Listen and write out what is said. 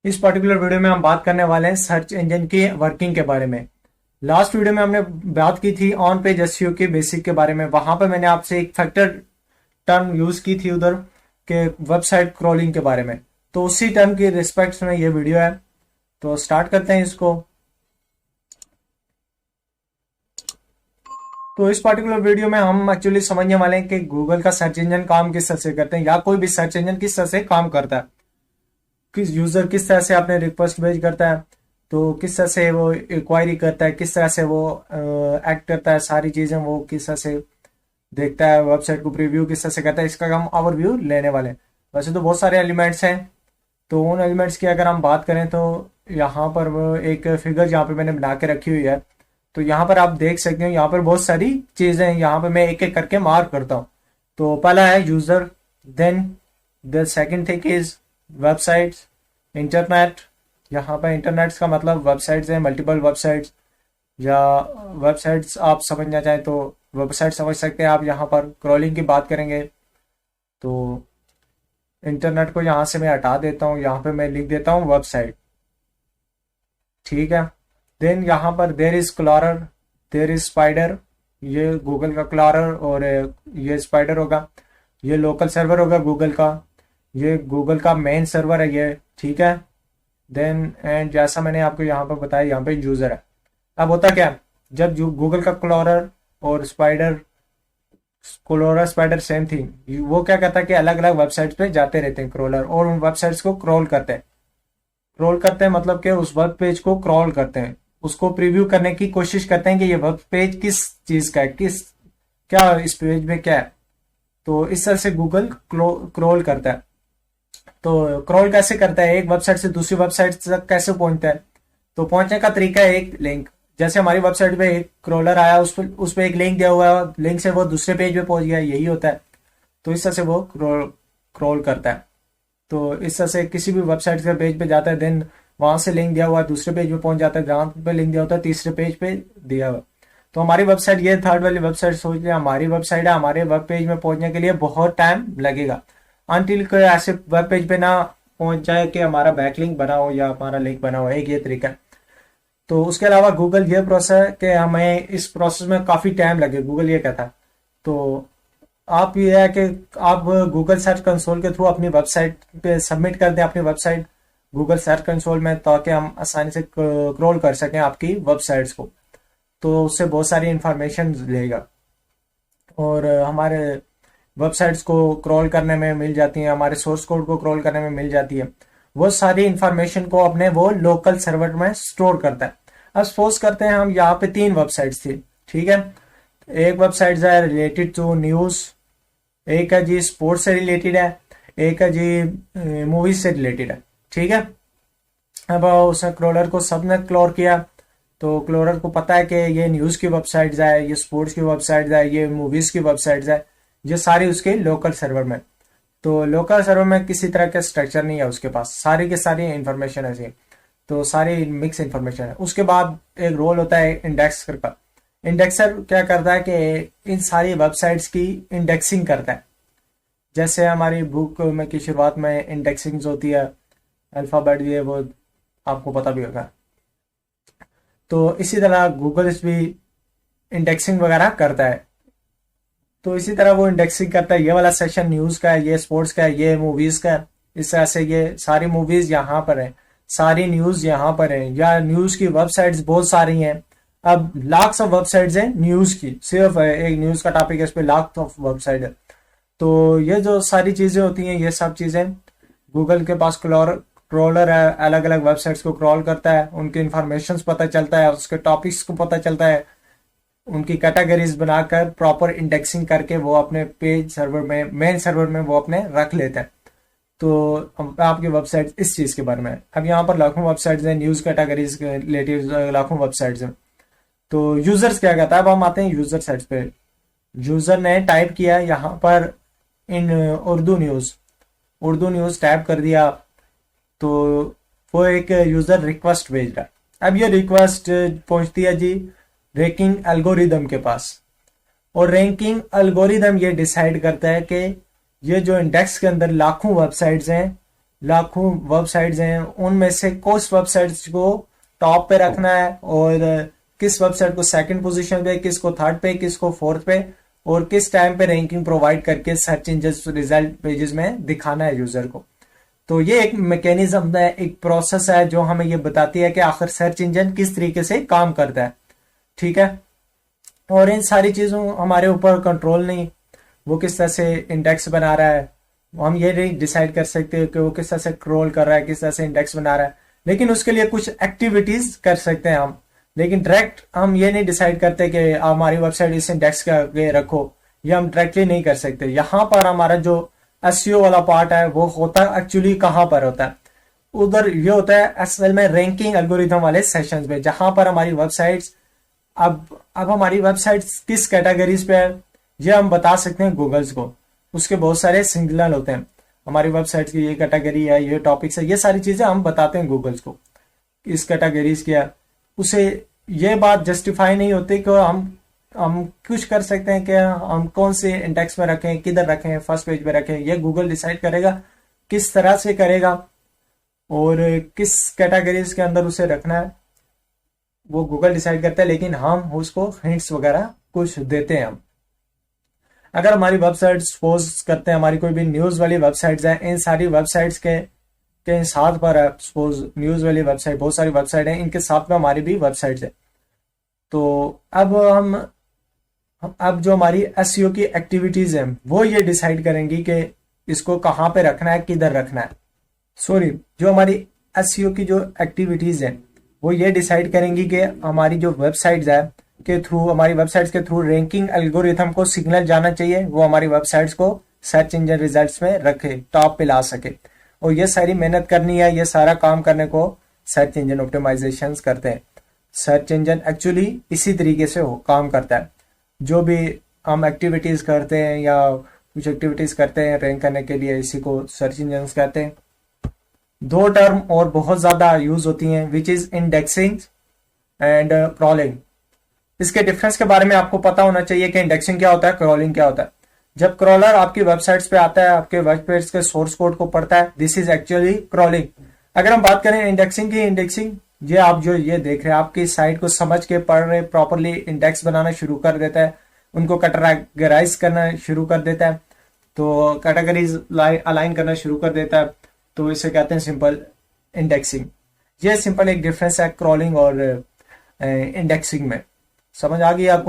इस particular video में हम बात करने वाले हैं सर्च इंजन की वर्किंग के बारे में। लास्ट वीडियो में हमने बात की थी ऑन पेज एसईओ के बेसिक के बारे में। वहां पर मैंने आपसे एक फैक्टर टर्म यूज की थी उधर के वेबसाइट क्रॉलिंग के बारे में। तो उसी टर्म की रिस्पेक्ट में ये वीडियो है। तो स्टार्ट करते हैं इसको। तो इस पर्टिकुलर वीडियो में हम एक्चुअली समझने वाले हैं कि गूगल का सर्च इंजन काम किस तरह से करते हैं या कोई भी सर्च इंजन किस तरह से काम करता है, किस यूजर किस तरह से आपने रिक्वेस्ट भेज करता है, तो किस तरह से वो इंक्वायरी करता है, किस तरह से वो एक्ट करता है, सारी चीजें वो किस तरह से देखता है, वेबसाइट को प्रीव्यू किस तरह से करता है, इसका हम ओवरव्यू लेने वाले हैं। वैसे तो बहुत सारे एलिमेंट्स हैं, तो उन एलिमेंट्स की अगर हम बात करें तो यहाँ पर वो एक फिगर यहाँ पे मैंने बना के रखी हुई है। तो यहाँ पर आप देख सकते हो, यहाँ पर बहुत सारी चीजें हैं। यहाँ पे मैं एक एक करके मार्क करता हूँ। तो पहला है user, then the second thing is websites, internet. यहाँ पर इंटरनेट का मतलब वेबसाइट्स हैं, मल्टीपल वेबसाइट्स या वेबसाइट्स आप समझना चाहें तो वेबसाइट समझ सकते हैं आप। यहाँ पर क्रॉलिंग की बात करेंगे तो इंटरनेट को यहाँ से मैं हटा देता हूँ, यहाँ पे मैं लिख देता हूँ वेबसाइट, ठीक है। देन यहाँ पर there is crawler, there is spider, ये गूगल का क्लॉरर और ये स्पाइडर होगा, ये लोकल सर्वर होगा गूगल का, ये गूगल का मेन सर्वर है ये, ठीक है। देन एंड जैसा मैंने आपको यहाँ पर बताया, यहाँ पे यूजर है। अब होता क्या है, जब गूगल का क्लॉरर और क्रोलर स्पाइडर सेम थिंग, वो क्या करता है कि अलग अलग वेबसाइट्स पे जाते रहते हैं क्रोलर, और उन वेबसाइट्स को क्रॉल करते हैं। क्रॉल करते हैं मतलब कि उस वेब पेज को क्रॉल करते हैं, उसको प्रीव्यू करने की कोशिश करते हैं कि ये वेब पेज किस चीज का है, किस क्या इस पेज में क्या है। तो इस तरह से गूगल क्रॉल करता है। तो क्रॉल कैसे करता है, एक वेबसाइट से दूसरी वेबसाइट तक कैसे पहुंचता है। तो पहुंचने का तरीका है एक लिंक। जैसे हमारी वेबसाइट पे एक क्रॉलर आया, उस पर एक लिंक दिया हुआ है, लिंक से वो दूसरे पेज पे पहुंच गया, यही होता है। तो इस तरह से वो क्रॉल करता है। तो इस तरह से किसी भी वेबसाइट के पेज पे जाता है, देन वहां से लिंक दिया हुआ है दूसरे पेज पे पहुंच जाता है, जहां पे लिंक दिया होता है तीसरे पेज पे दिया हुआ। तो हमारी वेबसाइट, ये थर्ड वाली वेबसाइट सोच लिया हमारी वेबसाइट है, हमारे वेब पेज में पहुंचने के लिए बहुत टाइम लगेगा अनटिल कोई ऐसे वेब पेज पे ना पहुंच जाए कि हमारा बैकलिंक बना हो या हमारा लिंक बना हो, एक ये तरीका है। तो उसके अलावा गूगल ये प्रोसेस है कि हमें इस प्रोसेस में काफी टाइम लगे, गूगल ये कहता है। तो आप ये है कि आप गूगल सर्च कंसोल के थ्रू अपनी वेबसाइट पे सबमिट कर दें अपनी वेबसाइट गूगल सर्च कंसोल में, ताकि हम आसानी से क्रॉल कर सकें आपकी वेबसाइट्स को। तो उससे बहुत सारी इंफॉर्मेशन लेगा और हमारे वेबसाइट्स को क्रॉल करने में मिल जाती है, हमारे सोर्स कोड को क्रॉल करने में मिल जाती है। वो सारी इंफॉर्मेशन को अपने वो लोकल सर्वर में स्टोर करता है। अब सपोज करते हैं हम यहाँ पे 3 वेबसाइट्स थी, ठीक है। एक वेबसाइट है रिलेटेड टू न्यूज, एक है जी स्पोर्ट्स से रिलेटेड है, एक है जी मूवीज से रिलेटेड है, ठीक है। अब उसने क्रोलर को सबने क्लोर किया, तो क्लोरर को पता है कि ये न्यूज की वेबसाइट्स है, ये स्पोर्ट्स की वेबसाइट्स है, ये मूवीज की वेबसाइट्स है, ये सारी उसके लोकल सर्वर में। तो लोकल सर्वर में किसी तरह का स्ट्रक्चर नहीं है उसके पास, सारी की सारी इंफॉर्मेशन ऐसी, तो सारी मिक्स इंफॉर्मेशन है। उसके बाद एक रोल होता है इंडेक्सर का। इंडेक्सर क्या करता है कि इन सारी वेबसाइट्स की इंडेक्सिंग करता है। जैसे हमारी बुक में की शुरुआत में इंडेक्सिंग होती है, अल्फाबेट, ये वो आपको पता भी होगा। तो इसी तरह गूगल भी इंडेक्सिंग वगैरह करता है। तो इसी तरह वो इंडेक्सिंग करता है, ये वाला सेक्शन न्यूज का है, ये स्पोर्ट्स का है, ये मूवीज का है। इस तरह से ये सारी मूवीज यहाँ पर है, सारी न्यूज यहाँ पर है, या न्यूज की वेबसाइट्स बहुत सारी हैं। अब लाख्स ऑफ वेबसाइट्स हैं न्यूज की, सिर्फ एक न्यूज का टॉपिक है, इस पे लाख ऑफ वेबसाइट है। तो ये जो सारी चीजें होती हैं, ये सब चीजें गूगल के पास क्रॉलर है, अलग अलग वेबसाइट्स को क्रॉल करता है, उनकी इंफॉर्मेशन पता चलता है, उसके टॉपिक्स को पता चलता है, उनकी कैटेगरीज बनाकर प्रॉपर इंडेक्सिंग करके वो अपने पेज सर्वर में, मेन सर्वर में वो अपने रख लेते हैं। तो आपकी वेबसाइट इस चीज के बारे में है। अब यहाँ पर लाखों वेबसाइट्स हैं, न्यूज कैटेगरीज के रिलेटेड लाखों वेबसाइट्स हैं। तो यूजर्स क्या कहता है, अब हम आते हैं यूजर साइट पे। यूजर ने टाइप किया यहाँ पर इन उर्दू न्यूज टाइप कर दिया, तो वो एक यूजर रिक्वेस्ट भेज रहा है। अब ये रिक्वेस्ट पहुंचती है जी रैंकिंग एल्गोरिदम के पास, और रैंकिंग एल्गोरिदम ये डिसाइड करता है कि ये जो इंडेक्स के अंदर लाखों वेबसाइट्स हैं, लाखों वेबसाइट्स हैं, उनमें से कुछ वेबसाइट्स को टॉप पे रखना है और किस वेबसाइट को सेकंड पोजीशन पे, किसको थर्ड पे, किसको फोर्थ पे, और किस टाइम पे रैंकिंग प्रोवाइड करके सर्च इंजन रिजल्ट पेजेस में दिखाना है यूजर को। तो ये एक मैकेनिज्म है, एक प्रोसेस है जो हमें ये बताती है कि आखिर सर्च इंजन किस तरीके से काम करता है। ठीक है, और इन सारी चीजों हमारे ऊपर कंट्रोल नहीं, वो किस तरह से इंडेक्स बना रहा है, हम ये नहीं डिसाइड कर सकते कि वो किस तरह से क्रॉल कर रहा है, किस तरह से इंडेक्स बना रहा है, लेकिन उसके लिए कुछ एक्टिविटीज कर सकते हैं हम। लेकिन डायरेक्ट हम ये नहीं डिसाइड करते कि हमारी वेबसाइट इस इंडेक्स का आगे रखो, ये हम डायरेक्टली नहीं कर सकते। यहाँ पर हमारा जो एसईओ वाला पार्ट है वो होता है एक्चुअली कहाँ पर होता है, उधर ये होता है असल में रैंकिंग एल्गोरिथम वाले सेशंस में, जहां पर हमारी वेबसाइट्स अब हमारी वेबसाइट्स किस कैटेगरीज पे है ये हम बता सकते हैं गूगल्स को। उसके बहुत सारे सिग्नल होते हैं, हमारी वेबसाइट की ये कैटेगरी है, ये टॉपिक्स है, ये सारी चीजें हम बताते हैं गूगल्स को इस कैटेगरीज क्या है। उसे ये बात जस्टिफाई नहीं होती कि हम कुछ कर सकते हैं कि हम कौन से इंडेक्स में रखें, किधर रखें, फर्स्ट पेज पे रखें, ये गूगल डिसाइड करेगा किस तरह से करेगा और किस कैटेगरीज के अंदर उसे रखना है, वो गूगल डिसाइड करता है। लेकिन हम उसको हिंट्स वगैरह कुछ देते हैं। हम अगर हमारी वेबसाइट सपोज करते हैं हमारी कोई भी न्यूज वाली वेबसाइट्स है, इन सारी वेबसाइट्स के साथ पर है, सपोज न्यूज वाली वेबसाइट, बहुत सारी वेबसाइट है, इनके साथ में हमारी भी वेबसाइट्स है। तो अब जो हमारी एसईओ की एक्टिविटीज है वो ये डिसाइड करेंगी कि इसको कहाँ पे रखना है, किधर रखना है। सॉरी, जो हमारी एसईओ की जो एक्टिविटीज है वो ये डिसाइड करेंगी कि हमारी जो वेबसाइट्स है के थ्रू, हमारी वेबसाइट्स के थ्रू रैंकिंग एल्गोरिथम को सिग्नल जाना चाहिए, वो हमारी वेबसाइट्स को सर्च इंजन रिजल्ट्स में रखे, टॉप पे ला सके। और ये सारी मेहनत करनी है, ये सारा काम करने को सर्च इंजन ऑप्टिमाइजेशन करते हैं। सर्च इंजन एक्चुअली इसी तरीके से काम करता है। जो भी हम एक्टिविटीज करते हैं या कुछ एक्टिविटीज करते हैं रैंक करने के लिए, इसी को सर्च इंजन कहते हैं। दो टर्म और बहुत ज्यादा यूज होती हैं, which is indexing and crawling. इसके डिफरेंस के बारे में आपको पता होना चाहिए कि इंडेक्सिंग क्या होता है, क्रॉलिंग क्या होता है। जब क्रॉलर आपकी वेबसाइट्स पे आता है, आपके वेब पेज के सोर्स कोड को पढ़ता है, दिस इज एक्चुअली क्रॉलिंग। अगर हम बात करें इंडेक्सिंग की, इंडेक्सिंग ये आप जो ये देख रहे हैं, आपकी साइट को समझ के पढ़ रहे, प्रॉपरली इंडेक्स बनाना शुरू कर देता है, उनको कैटेगराइज करना शुरू कर देता है, तो कैटेगरीज अलाइन करना शुरू कर देता है, तो इसे कहते हैं सिंपल इंडेक्सिंग। ये सिंपल एक डिफरेंस है क्रॉलिंग और इंडेक्सिंग में। समझ आ गई आपको?